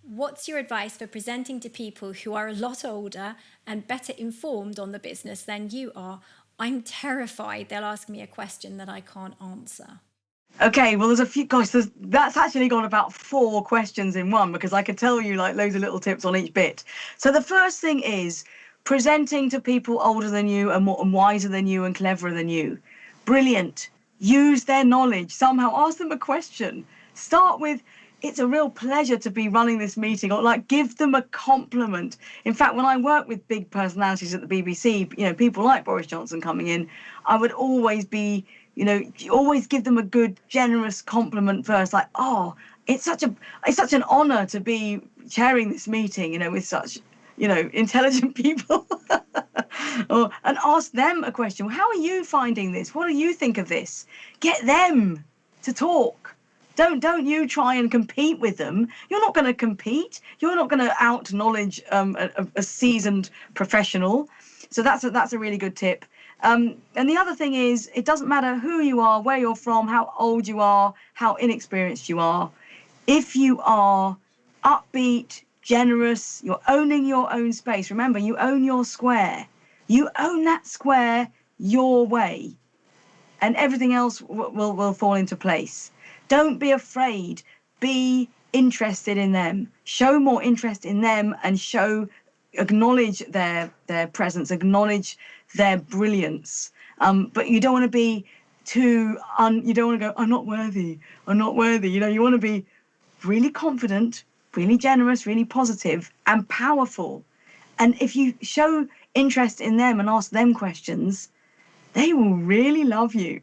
What's your advice for presenting to people who are a lot older and better informed on the business than you are? I'm terrified they'll ask me a question that I can't answer. Okay, well, there's a few, gosh, that's actually got about 4 questions in one, because I could tell you like loads of little tips on each bit. So the first thing is presenting to people older than you and more and wiser than you and cleverer than you. Brilliant. Use their knowledge. Somehow ask them a question. Start with, it's a real pleasure to be running this meeting, or like give them a compliment. In fact, when I work with big personalities at the BBC, people like Boris Johnson coming in, I would always be, you always give them a good, generous compliment first, like, oh, it's such an honor to be chairing this meeting, with such, intelligent people. And ask them a question. How are you finding this? What do you think of this? Get them to talk. Don't you try and compete with them. You're not going to compete. You're not going to out knowledge a seasoned professional. So that's a really good tip. And the other thing is, it doesn't matter who you are, where you're from, how old you are, how inexperienced you are. If you are upbeat, generous, you're owning your own space. Remember, you own your square. You own that square your way, and everything else will fall into place. Don't be afraid. Be interested in them. Show more interest in them, and acknowledge their presence, acknowledge their brilliance. But you don't want to be you don't want to go, I'm not worthy. You want to be really confident, really generous, really positive, and powerful. And if you show interest in them and ask them questions, they will really love you.